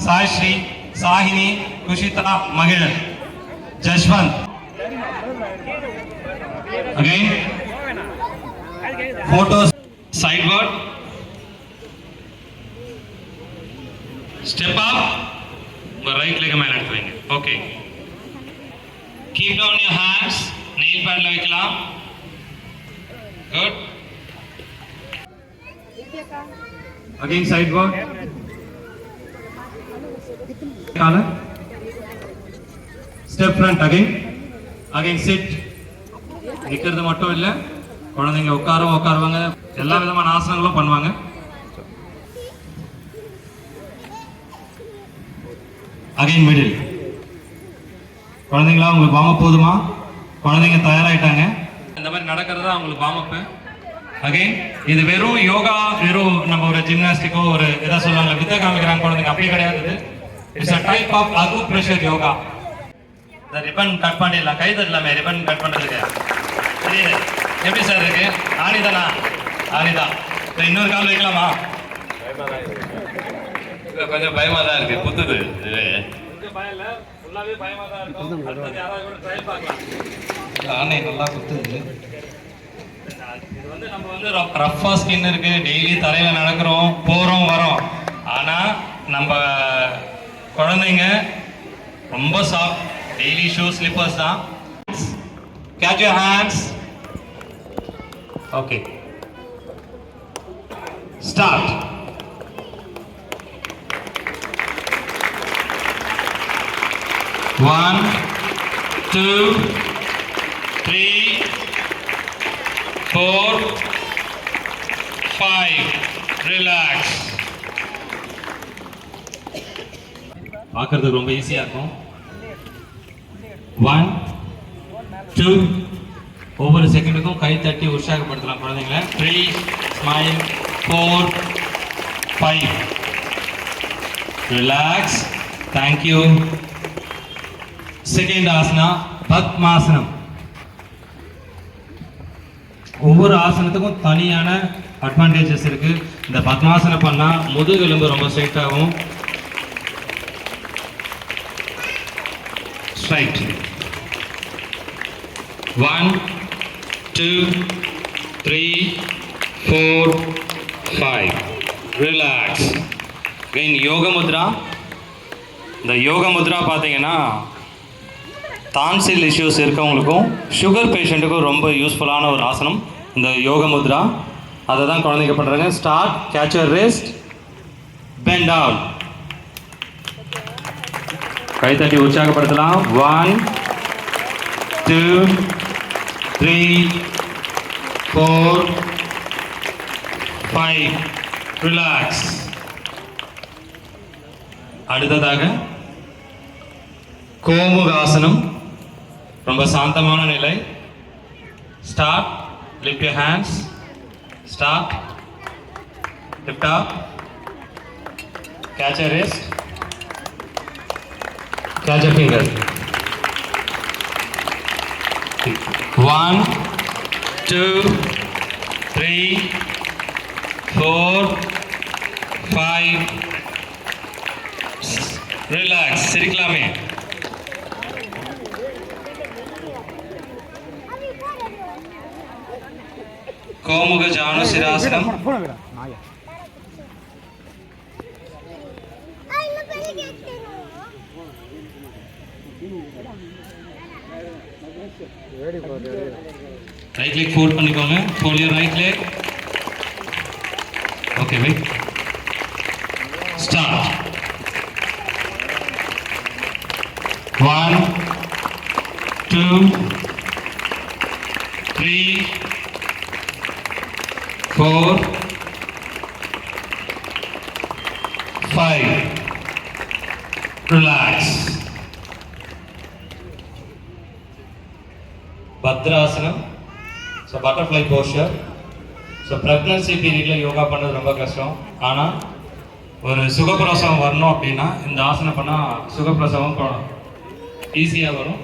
Sai Shri, Sahini, Kushita, Magilan, Jashwant. Again, photos, sideward, step up, right leg மேல எடுத்து வைங்க. Okay. Keep down your hands, nail padல வைக்கலாம். Good. Again sideward. Color. Step front again. Again sit. நிக்கிறது மட்டும் இல்ல, குழந்தைங்க உட்காருவாங்க, எல்லா விதமான ஆசனங்களும் பண்ணுவாங்க. Again middle. குழந்தைங்களா உங்களுக்கு வார்ம் அப் போதுமா? குழந்தைங்க தயாராயிட்டாங்க. இந்த மாதிரி நடக்கிறது தான் உங்களுக்கு வார்ம் அப். அகைன் இது வெறும் யோகா, வெறும் நம்ம ஒரு ஜிம்னாஸ்டிக்கோ ஒரு எதா சொல்லுவாங்க வித்தை காமிக்கிறாங்க குழந்தைங்க, அப்படி கிடையாது. It's a type of acupressure yoga. இந்த ரிப்பன் கட் பண்ணிடலாம், கை தட்டலாமே ரிப்பன் கட் பண்றதுக்கு. தெரியுது எப்படி சார் இருக்கு? ஆனிதானா? ஆனிதான். இன்னொரு கால் வைக்கலாமா? கொஞ்சம் பயமா தான் இருக்கு, குத்துது. ஆனை நல்லா குத்துது. இது வந்து நம்ம வந்து ரஃபா ஸ்கின் இருக்கு, டெய்லி தரையில நடக்கிறோம், போறோம் வரோம். ஆனா நம்ம குழந்தைங்க ரொம்ப சாஃப்ட், டெய்லி ஷூ ஸ்லிப்பர்ஸ் தான். Catch your hands. Okay. Start. One, two, three, four, five. Relax. பார்க்கறதுக்கு ரொம்ப ஈஸியா இருக்கும். 1, 2, ஒவ்வொரு செகண்டுக்கும் கை தட்டி உற்சாகப்படுத்தலாம் குழந்தைங்களை. 3, smile. 4, 5. Relax. Thank you. Second asana பத்மாசனம். ஒவ்வொரு ஆசனத்துக்கும் தனியான அட்வான்டேஜஸ் இருக்கு. இந்த பத்மாசனம் பண்ணா முதுகெலும்பு ரொம்ப ஸ்ட்ரைட் ஆகும். ஸ்ட்ரைட். 1, 2, 3, 4, 5. ரிலாக்ஸ். அகைன் யோக முத்ரா. இந்த யோக முத்ரா பார்த்தீங்கன்னா டான்சில் இஷ்யூஸ் இருக்கவங்களுக்கும் சுகர் பேஷண்ட்டுக்கும் ரொம்ப யூஸ்ஃபுல்லான ஒரு ஆசனம் இந்த யோக முத்ரா. அதை தான் குழந்தைங்க பண்ணுறாங்க. Start. Catch your wrist. Bend down. கைத்தட்டி உற்சாகப்படுத்தலாம். 1, 2, 3, 4, 5. ரிலாக்ஸ். அடுத்ததாக கோமுகாசனம். ரொம்ப சாந்தமான நிலை. Start. Lift your hands. Start. Lift up. Catch your wrist. Catch your finger. 1, 2, 3, 4, 5. Relax. சிரிக்கலாமே. கோமுக ஜானு சிராசனம். ரைட் லெக் ஃபோல்ட் பண்ணிக்கோங்க. Fold your right leg. Okay wait. Start. 1, 2, 3, 4, 5. Relax. பத்ராசனம். So butterfly poster. So pregnancy பீரியடில் யோகா பண்ணுறது ரொம்ப கஷ்டம். ஆனால் ஒரு சுகப்பிரசவம் வரணும் அப்படின்னா இந்த ஆசனம் பண்ணால் சுகப்பிரசவம் ஈஸியாக வரும்.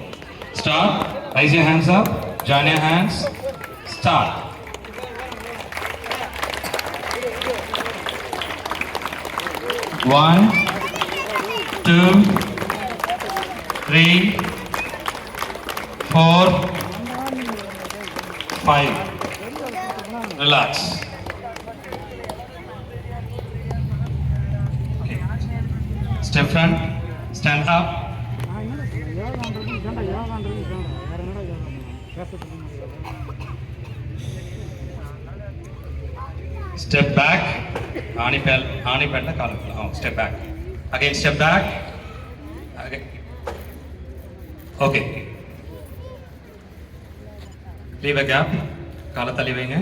Start. Raise your hands up. Join your hands. Start. 1, 2, 3, 4, 5. Relax. Okay. Step front. Stand up. Step back. Anipella kaal. Oh, step back. Again, step back. Again. Okay. Leave a gap. Kaala tali venga.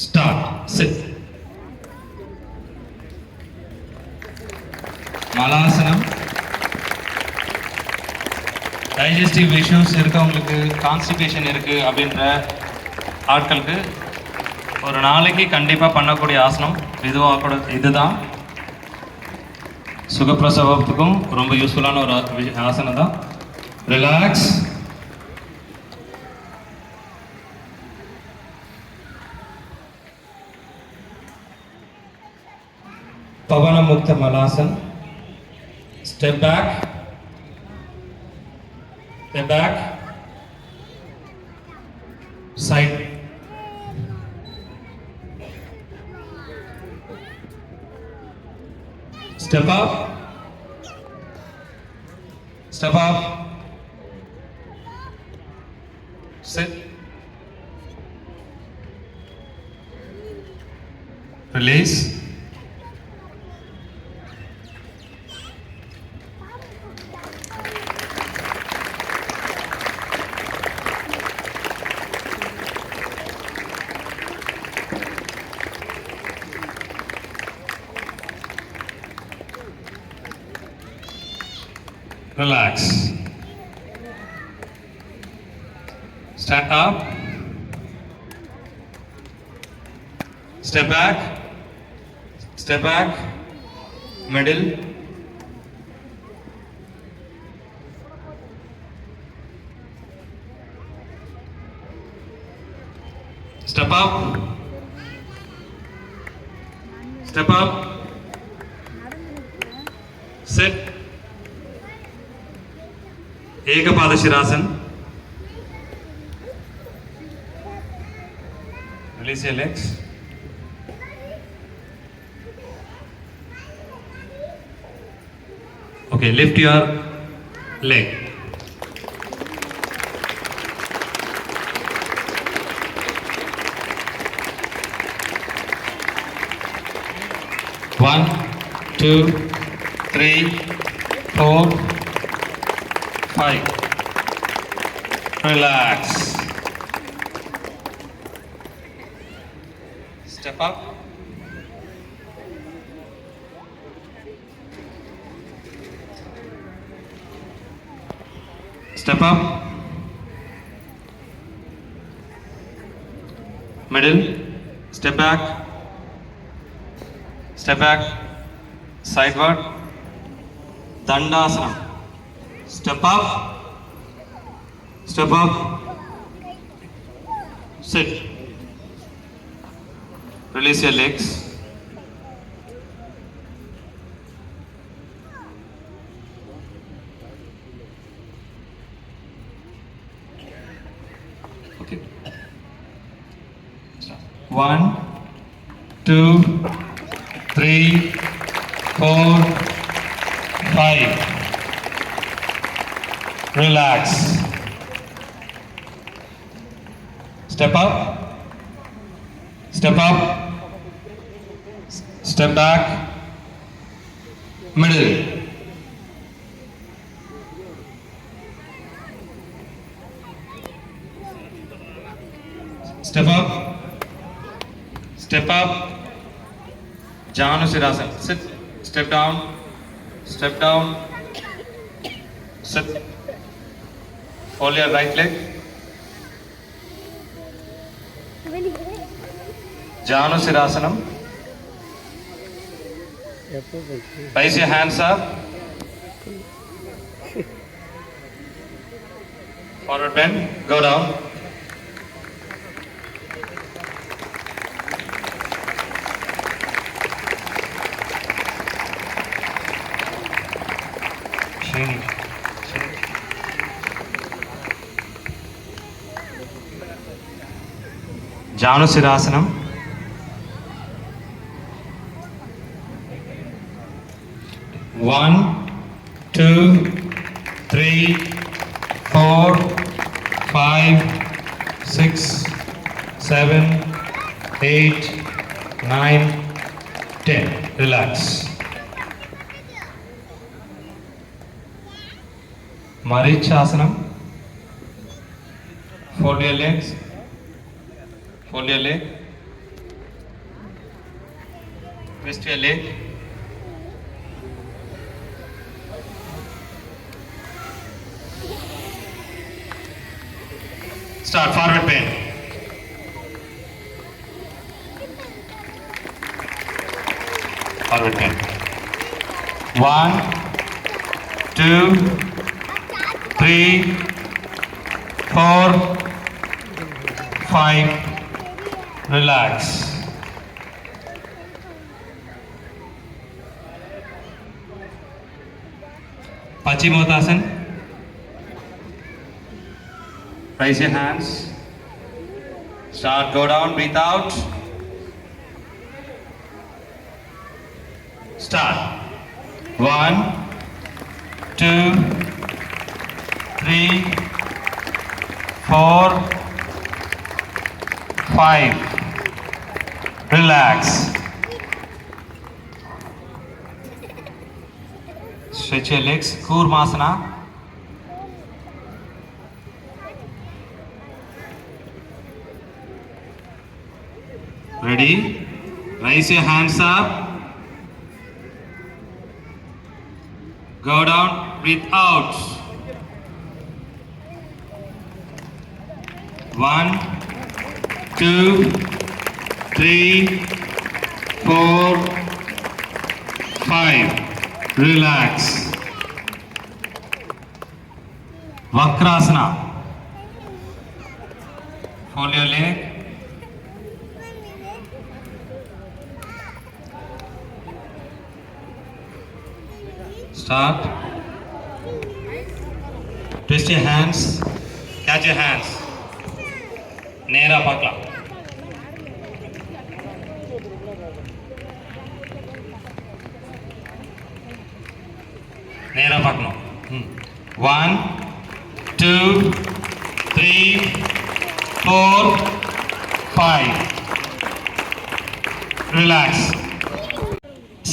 Start. Sit. Malasanam. Digestive issues இருக்கவங்களுக்கு, constipation இருக்குது அப்படின்ற ஆட்களுக்கு ஒரு நாளைக்கு கண்டிப்பாக பண்ணக்கூடிய ஆசனம் இதுதான். சுகப்பிரசவத்துக்கும் ரொம்ப யூஸ்ஃபுல்லான ஒரு ஆசனம் தான். ரிலாக்ஸ். பவனமுக்த மலாசன். Step back. Step back, side, step up, sit, release. Relax. Stand up. Step back. Step back. Middle. Step up. Step up. Sit. Ekapadashirasana. Release your legs. Okay, lift your leg. One, two, three, 4, 5. Relax. Step up. Step up. Middle. Step back. Step back. Sideward. Dandasana. Step up. Step up. Sit. Release your legs. Okay. 1, 2, 3, 4, 5. Relax. Step up. Step up. Step back. Middle. Step up. Step up. Janusirasana. Sit. Step down. Step down. Sit. Fold your right leg. Janusirasanam. Raise your hands up. Forward bend. Go down. Janusirasanam. One, two, three, four, 5, 6, 7, 8, 9, 10. Relax. Marichasanam. Fold your legs. Fold your leg. Twist your leg. Start forward bend. Forward bend. 1, 2, 3, 4, 5. Relax. Paschimottanasana. Raise your hands. Start, go down, breathe out. Start. 1, 2, 3, 4, 5. Relax. Stretch your legs. Kurmasana. Ready? Raise your hands up. Go down, breathe out. 1, 2, 3, 4, 5. Relax. Vakrasana. Fold your leg. Start. Twist your hands. Catch your hands. நேரா பார்க்கலாம். நேரா பார்க்கணும். 1, 2, 3, 4, 5. Relax.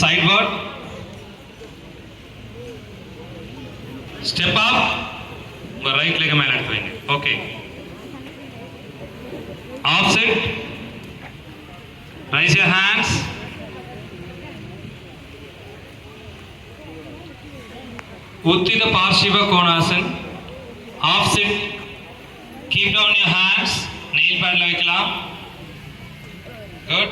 Sideward. Step up. உங்கள் right leg மேலே எடுத்து வைங்க. Okay. Offset. Raise your hands. Uttita Parshiva Konasana. Offset. Keep down your hands. Nail pad la வைக்கலாம். Good.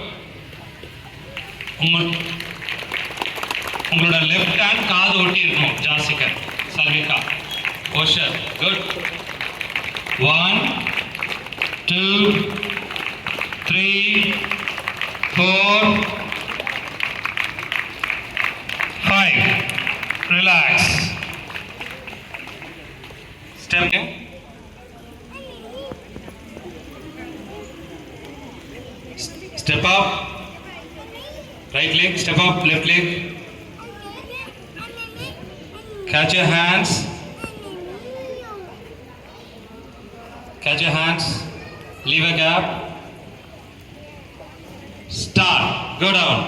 உங்களோட லெஃப்ட் ஹேண்ட் காது ஒட்டி இருக்கணும். Jessica Sarvika posture. Good. 1, 2, 3, 4, 5. Relax. Step in. Step up. Right leg. Step up. Left leg. Catch your hands. Catch your hands. Leave a gap. Start. Go down.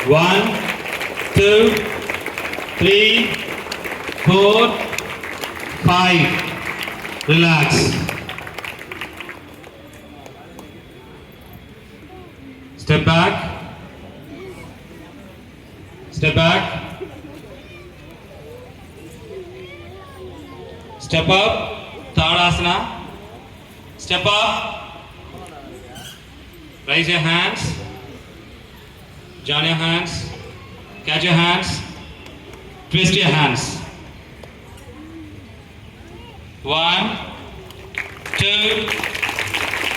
One, 2, 3, 4, 5. Relax. Step back. Step back. Step up. Tadasana. Step up. Raise your hands. Join your hands. Catch your hands. Twist your hands. 1, 2,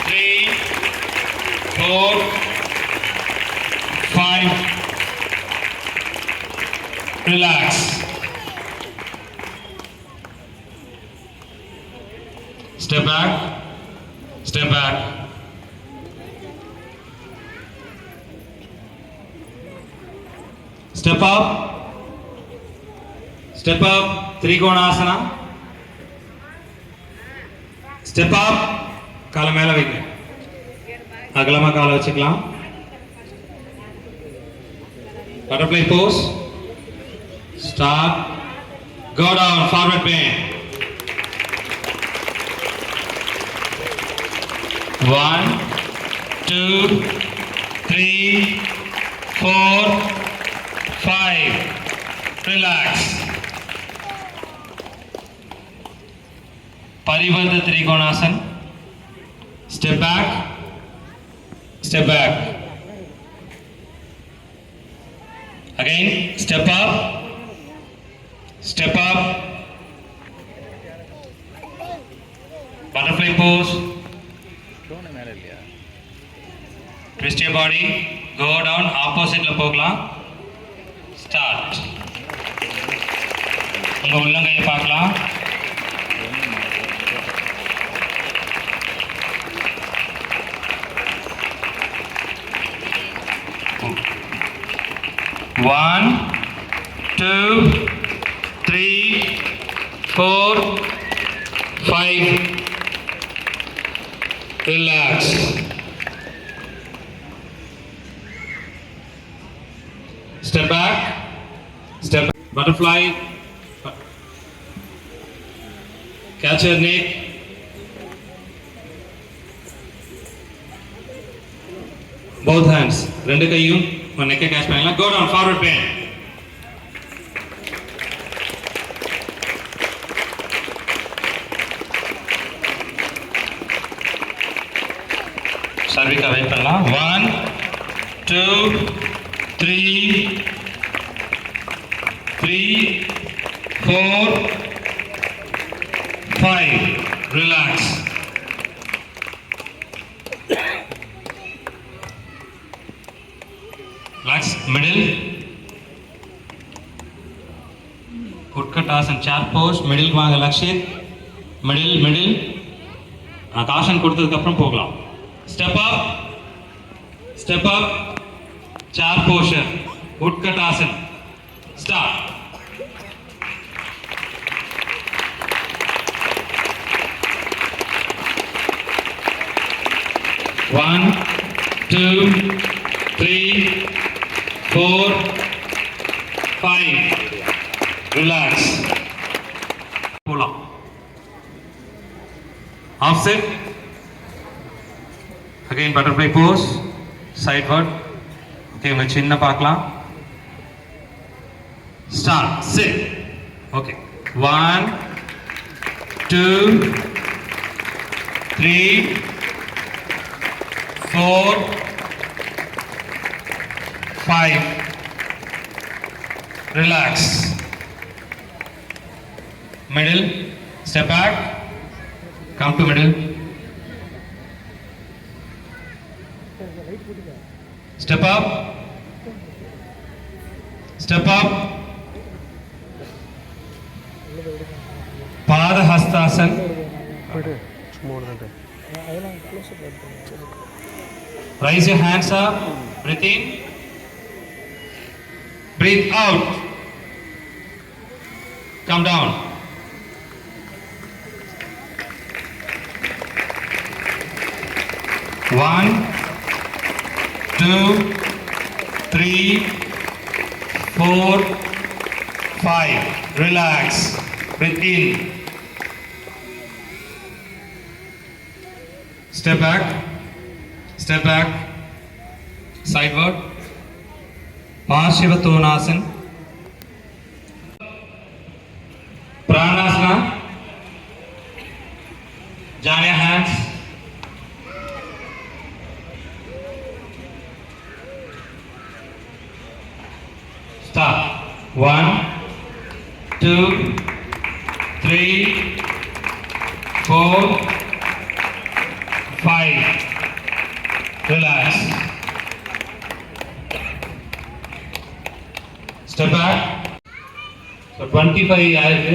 3, 4, 5. Relax. Step back. Step back. Step up. Step up. Trikonasana. Step up. காலை மேல வைங்க. அகலமா காலை வச்சுக்கலாம். Butterfly pose. Start. Go down. Forward bend. 1, 2, 3, 4, 5. Relax. Parivardha Trikonasana. Step back. Step back. Again, step up. Step up. Butterfly pose. Twist your body. Go down. Opposite la போகலாம். Start. உங்க உள்ளங்கையை பார்க்கலாம். One, 2, 3, 4, 5. Relax. Step back. Step back. Butterfly. Catch your neck. Both hands. ரெண்டு கையும் உங்க நெக்கை catch பண்ணலாம். Go down. Forward bend. சர்விக்கா வெயிட் பண்ணலாம். 1, 2, 3, 4, 5. Relax. Relax. Middle. Utkatasana. Chair pose. Middle வாங்க லக்ஷித். Middle. நான் காஷன் கொடுத்ததுக்கு அப்புறம் போகலாம். Step up. Step up. Chair posture. Utkatasana. Start. One, 2, 3, 4, 5. Relax. போலாம். Offset. Again butterfly pose. Sideward. Okay, உங்க சின்ன பார்க்கலாம். Start. Sit. Okay. 1, 2, 3, 4, 5. Relax. Middle. Step back. Come to middle. Step up. Step up. Pada Hastasana. Raise your hands up. Breathe in. Breathe out. Come down. One, 2, 3, 4, 5. Relax. Breathe in. Step back. Step back. Sideward. Parshivatonasana. Pranasana. Join your hands. Start. 1, 2, 3, 4, 5. Relax. Step back. So 25 ஆயிருக்கு.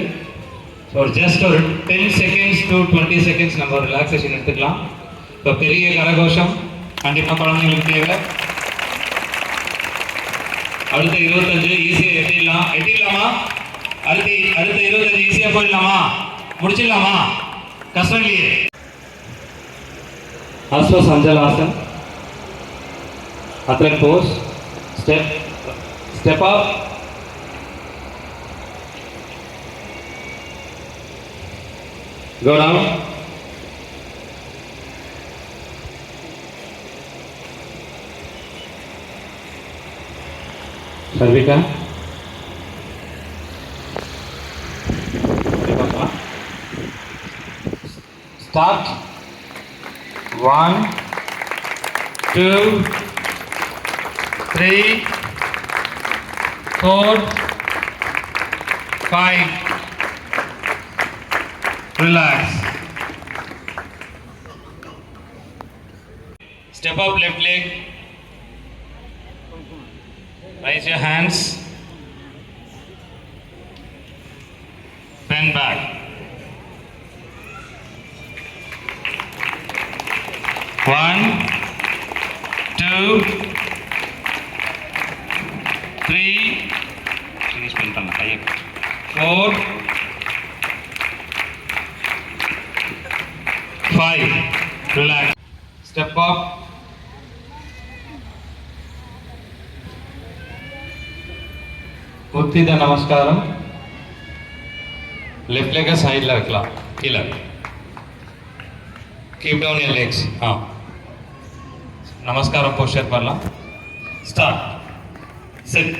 ஒரு just ஒரு 10 seconds to 20 seconds நம்ம relaxation எடுத்துக்கலாம். இப்போ பெரிய கரகோஷம் கண்டிப்பாக குழந்தைங்களுக்கு தேவை. அடுத்த 25 ஈஸியாக எட்டிடலாமா? அடுத்த 25 ஈஸியாக போயிடலாமா? முடிச்சிடலாமா? கஷ்டம் இல்லையே. அஸ்வ சஞ்சலாசன், athlete pose, step up, go down, Sarvika, start, 1, 2, 3, 4, 5, relax, step up left leg, raise your hands, bend back, 1, 2, 3, finish பண்ணலாம். 4, 5, relax, step up, உத்தித நமஸ்காரம், லெஃப்ட் லெக்கை சைடில் வைக்கலாம், கீழே கீப் டவுன் யர் லெக்ஸ். நமஸ்காரம் போஸ்டர் பண்ணலாம். Start, sit,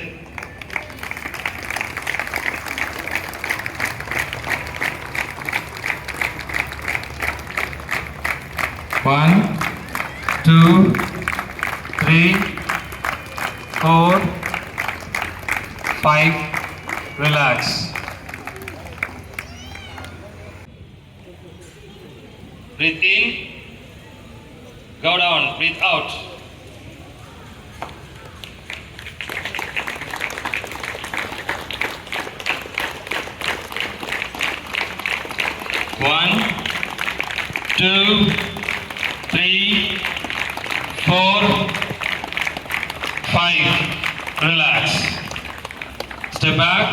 One, 2, 3, 4, 5, relax. Breathe in, go down, breathe out. One, 2, 3, 4, 5, relax. Step back,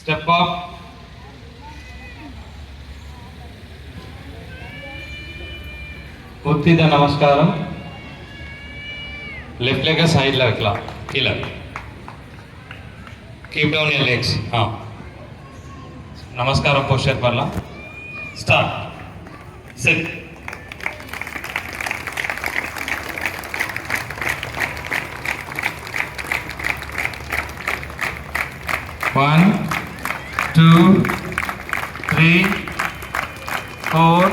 step up, உத்தித நமஸ்காரம், லெஃப்ட் லெக்கை சைடில் வைக்கலாம், கீழே கீப் டவுன் யர் லெக்ஸ். நமஸ்காரம் போஸ்டர் பண்ணலாம். Start, sit, One, 2, 3, 4,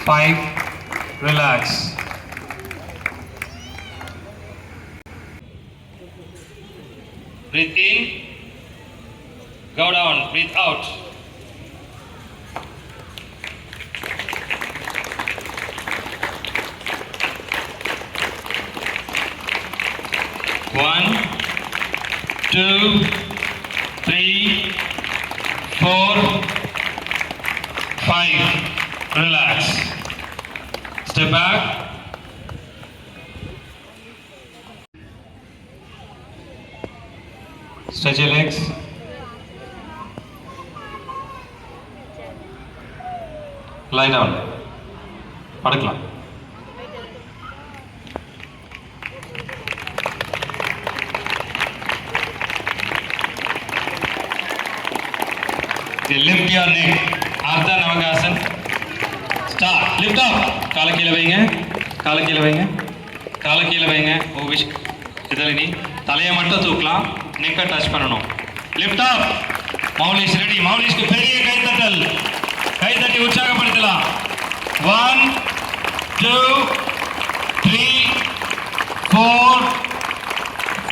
5, relax. Breathe in, go down, breathe out. One, 2, 3, 4, 5, relax. Step back, stretch your legs, lie down, படுக்கலாம். Lift your neck, Ardha Navagasan. Start, lift up. காலை கீழே வைங்க, காலை கீழே வைங்க, காலை கீழே வைங்க. இதில் நீ தலையை மட்டும் தூக்கலாம், நெக்கை டச் பண்ணணும். Lift up. மௌலிஷ் ரெடி. மௌலிஷ்க்கு பெரிய கைத்தட்டல், கைத்தட்டி உற்சாகப்படுத்தலாம். 1, 2, 3, 4,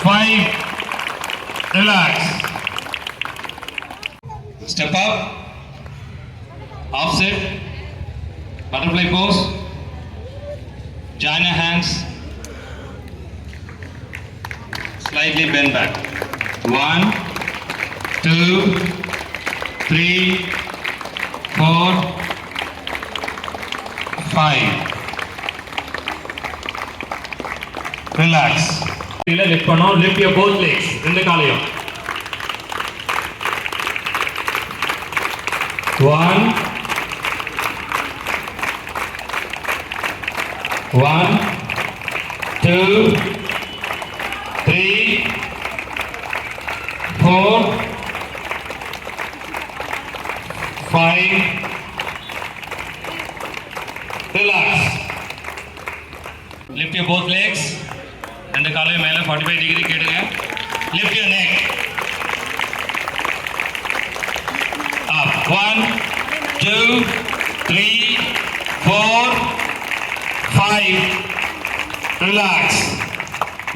5, relax. Step up, offset, butterfly pose, join your hands, slightly bend back. 1 2 3 4 5 relax. கீழே லிஃப்ட் பண்ணோம். லிஃப்ட் யுவர் both legs, ரெண்டு காலையும். 1 1 2 3 4 5 relax. Lift your both legs. ரெண்டு காலையும் மேலே 45 degree கேடுங்க. Lift your neck up. 1 2 3 4 5 relax.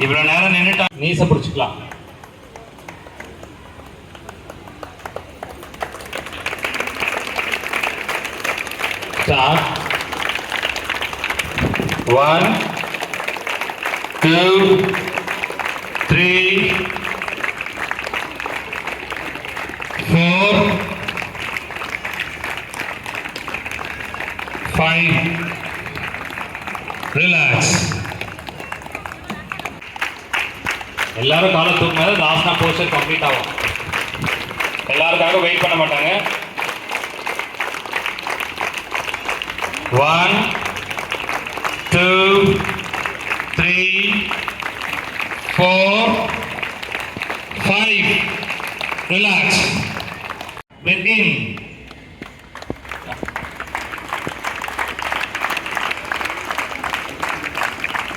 இவ்வளவு நேரம் நின்னுட்டா நீச பிடிச்சுக்கலாம். Start. 1 2 3 4 5 relax. எல்லாரும் காலை தூக்கும்போது லாஸ்டா போஸ்டர் கம்ப்ளீட் ஆகும். எல்லாருக்காக வெயிட் பண்ண மாட்டாங்க. 1 2 3 4 5 relax. Breathe in.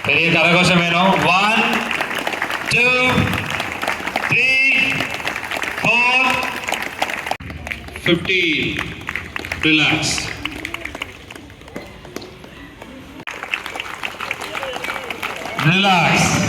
பெரிய கரகோஷம் வேணும். 1 2 3 4 50 relax. Relax.